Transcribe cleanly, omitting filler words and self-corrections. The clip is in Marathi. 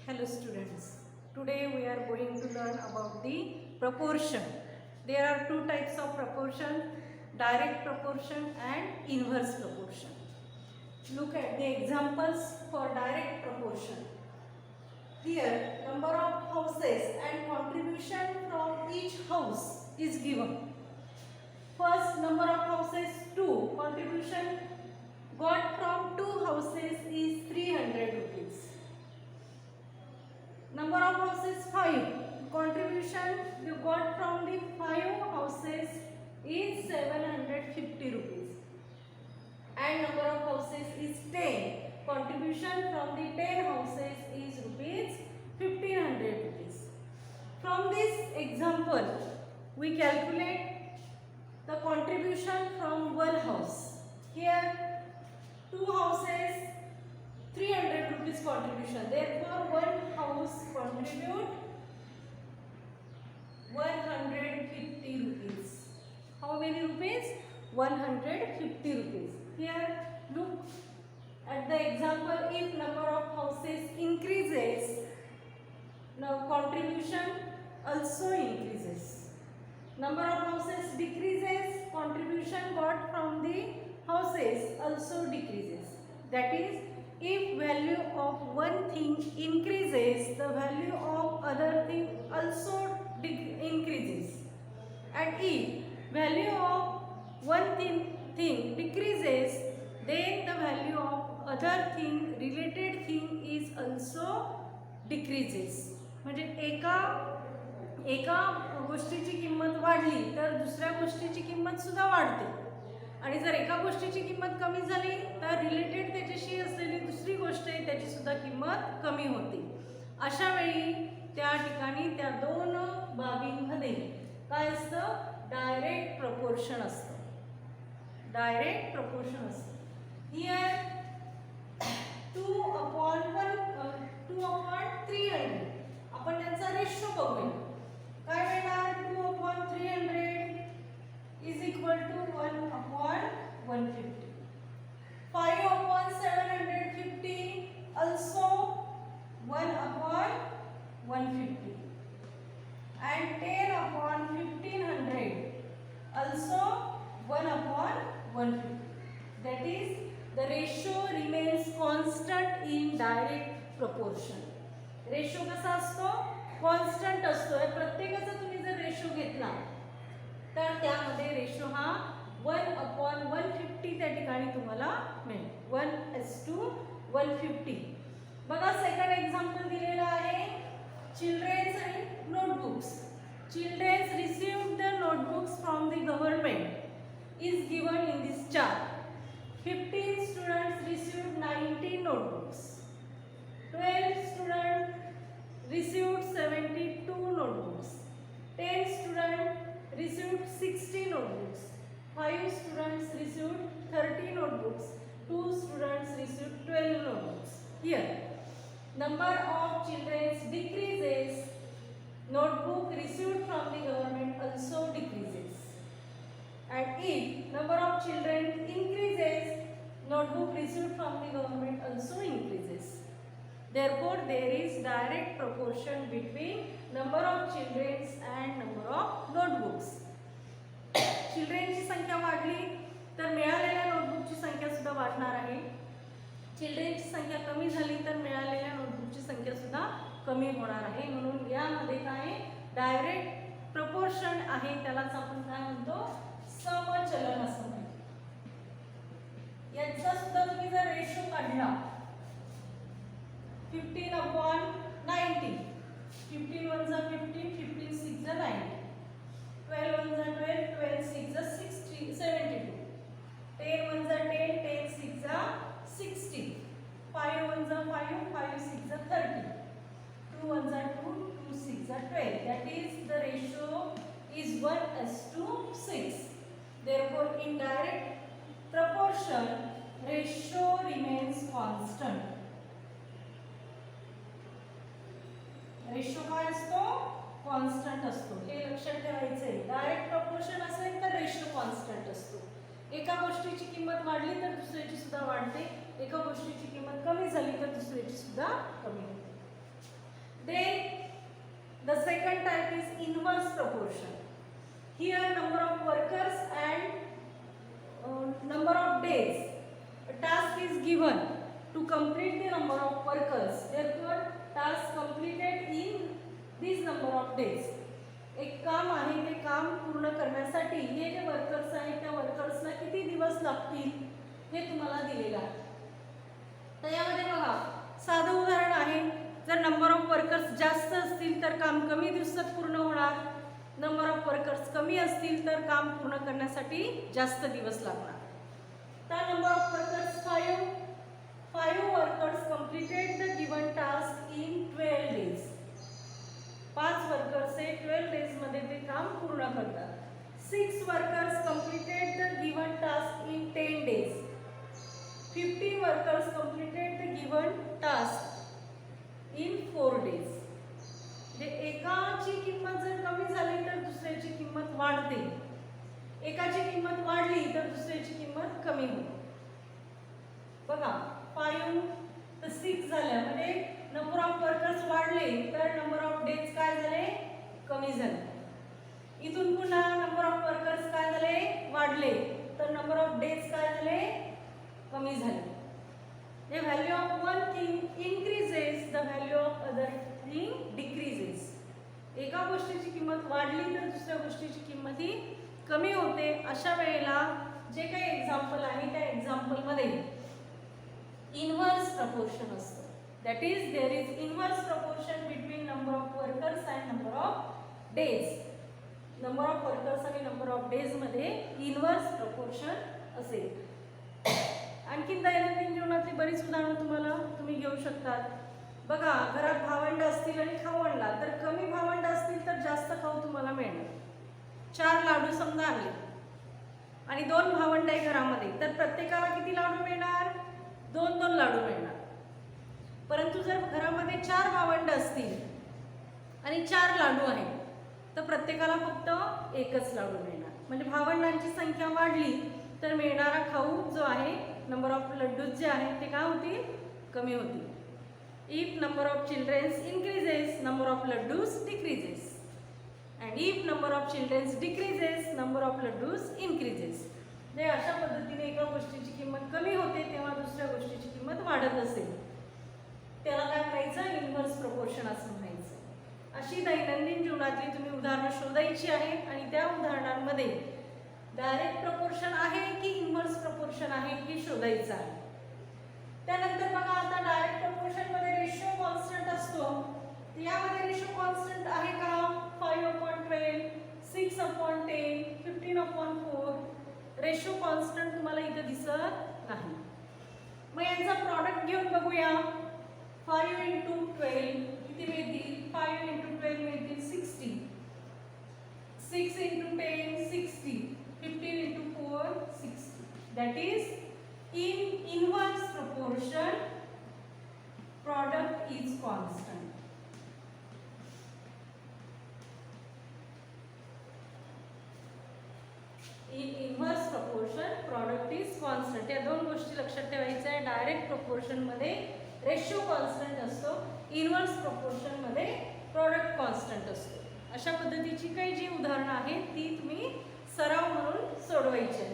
Hello students, today we are going to learn about the proportion. There are two types of proportion, direct proportion and inverse proportion. Look at the examples for direct proportion. Here number of houses and contribution from each house is given. First, number of houses 2, contribution got from 2 houses is 300 rupees. Number of houses 5, contribution you got from the 5 houses is 750 rupees. And number of houses is 10, contribution from the 10 houses is rupees 1500 rupees. From this example, we calculate the contribution from one house. Here 2 houses 300 rupees contribution. Therefore, one house contribute 150 rupees. How many rupees? 150 rupees. Here, look at the example. If number of houses increases, now contribution also increases. Number of houses decreases, contribution got from the houses also decreases. That is, if value of one thing increases, the value of other thing also increases. And if value of one thing decreases, then the value of other thing, related thing is also decreases. म्हणजे एका गोष्टीची किंमत वाढली तर दुसऱ्या गोष्टीची किंमत सुद्धा वाढते. आणि जर एका गोष्टीची किंमत कमी झाली तर रिलेटेड त्याच्याशी असलेली दुसरी गोष्ट आहे त्याची सुद्धा किंमत कमी होते. अशा वेळी त्या ठिकाणी त्या दोन बाबींमध्ये काय असतं? डायरेक्ट प्रपोर्शन असतं. डायरेक्ट प्रपोर्शन असतं. हियर 2/300 आपण त्यांचा रेशो बघूया. काय मिळणार? 2/300 is equal to 1/150. 5/750 also 1/150. And 10/1500 also 1/150. That is, the ratio remains constant in direct proportion. Ratio कसा असतो? कॉन्स्टंट असतो. प्रत्येकाचा तुम्ही जर रेशो घेतला तर त्यामध्ये रेशो हा 1/150 त्या ठिकाणी तुम्हाला मिळेल. 1:150. बघा, सेकंड एक्झाम्पल दिलेलं आहे. चिल्ड्रन्स आणि notebooks. Childrens received the notebooks from the government is given in this chart. 15 students received 90 notebooks. 12 students received 72 notebooks. 10 students received 60 notebooks. 5 students received 30 notebooks. 2 students received 12 notebooks. Here, number of children decreases. Notebook received from the government also decreases. And if number of children increases, notebook received from the government also increases. Therefore, there is direct proportion between number of children and number of notebooks. चिल्ड्रनची संख्या वाढली तर मिळालेल्या नोटबुकची संख्या सुद्धा वाढणार आहे. चिल्ड्रनची संख्या कमी झाली तर मिळालेल्या नोटबुकची संख्या सुद्धा कमी होणार आहे. म्हणून यामध्ये काय डायरेक्ट प्रपोर्शन आहे, त्यालाच आपण काय म्हणतो? समचलन असं म्हणतो. याचा सुद्धा तुम्ही जर रेशो काढला 15/90. 15 1 जा 15, 15 6 जा 90. 12 1 जा 12, 12 6 जा 60, 72. 10 1 जा 10, 10 6 जा 60. 5 1 जा 5, 5 6 जा 30. 2 1 जा 2, 2 6 जा 12. That is, the ratio is 1:6. Therefore, in direct proportion, ratio remains constant. Ratio काय असतो? कॉन्स्टंट असतो. हे लक्षात ठेवायचं आहे. डायरेक्ट प्रपोर्शन असेल तर रेशो कॉन्स्टंट असतो. एका गोष्टीची किंमत वाढली तर दुसऱ्याची सुद्धा वाढते. एका गोष्टीची किंमत कमी झाली तर दुसऱ्याची सुद्धा कमी होते. Then the second type is inverse proportion. Here number of workers and number of days. A task is given to complete the number of workers. Therefore, task completed in this number of days. एक काम आहे ते काम पूर्ण करण्यासाठी हे जे वर्कर्स आहेत त्या वर्कर्सना किती दिवस लागतील हे तुम्हाला दिलेलं आहे. तर यामध्ये बघा साधं उदाहरण आहे. जर नंबर ऑफ वर्कर्स जास्त असतील तर काम कमी दिवसात पूर्ण होणार. नंबर ऑफ वर्कर्स कमी असतील तर काम पूर्ण करण्यासाठी जास्त दिवस लागणार. तर number of workers 5 workers completed the given task in 12 days. 5 workers हे 12 डेज मध्ये ते काम पूर्ण करतात. 6 workers completed the given task in 10 days. 15 workers completed the given task in 4 days. म्हणजे एकाची किंमत जर कमी झाली तर दुसऱ्याची किंमत वाढते. एकाची किंमत वाढली तर दुसऱ्याची किंमत कमी होते. बघा 5 ते 6 झाल्या म्हणजे नंबर ऑफ वर्कर्स वाढले तर नंबर ऑफ डेज काय झाले कमी झाले. इथून पुन्हा नंबर ऑफ वर्कर्स काय झाले वाढले तर नंबर ऑफ डेज काय झाले कमी झाले. The value of one thing increases, the value of other thing decreases. एका गोष्टीची किंमत वाढली तर दुसऱ्या गोष्टीची किंमत ही कमी होते. अशा वेळेला जे काही एक्झाम्पल आहे त्या एक्झाम्पल मध्ये इनवर्स प्रपोर्शन असतं. That is there is inverse proportion between number of workers and number of days. Number of workers आणि नंबर ऑफ डेज मध्ये इनवर्स प्रपोर्शन असेल. आणखीन दैनंदिन जीवनातली बरीच उदाहरणं तुम्ही घेऊ शकतात. बघा घरात भावंड असतील आणि खाऊ आणला तर कमी भावंड असतील तर जास्त खाऊ तुम्हाला मिळणार. 4 लाडू समजा आणले आणि 2 भावंड आहे घरामध्ये तर प्रत्येकाला किती लाडू मिळणार 2 लाडू मिळणार. परंतु जर घरामध्ये 4 भावंड असतील आणि 4 लाडू आहेत तर प्रत्येकाला फक्त एकच लाडू मिळणार. म्हणजे भावंडांची संख्या वाढली तर मिळणारा खाऊ जो आहे नंबर ऑफ लड्डूज जे आहेत ते काय होतील कमी होतील. If number of children's increases number of laddoos decreases and if number of children's decreases number of laddoos increases. म्हणजे अशा पद्धतीने एका गोष्टीची किंमत कमी होते तेव्हा दुसऱ्या गोष्टीची किंमत वाढत असेल त्याला काय म्हणायचं इनव्हर्स प्रपोर्शन असं म्हणायचं. अशी दैनंदिन जीवनातली तुम्ही उदाहरणं शोधायची आहेत आणि त्या उदाहरणांमध्ये डायरेक्ट प्रपोर्शन आहे की इनव्हर्स प्रपोर्शन आहे हे शोधायचं आहे. त्यानंतर बघा आता डायरेक्ट प्रपोर्शन मध्ये रेशो कॉन्स्टंट असतो. यामध्ये रेशो कॉन्स्टंट आहे का 5/12, 6/10, 15/4. रेशो कॉन्स्टंट तुम्हाला इथे दिसत नाही. मग यांचा प्रॉडक्ट घेऊन बघूया. 5 × 12 किती मिळतील 5 × 12 मिळतील 60. 6 × 10 60. 15 × 4 60. That is in inverse proportion product is constant. In inverse proportion product is constant. या दोन गोष्टी लक्षात ठेवायच्या आहे. डायरेक्ट प्रपोर्शन मध्ये रेशो कॉन्स्टंट असतो. इनवर्स प्रपोर्शन मध्ये प्रॉडक्ट कॉन्स्टंट असतो. अशा पद्धतीची काही जी उदाहरणं आहेत ती तुम्ही सराव म्हणून सोडवायची.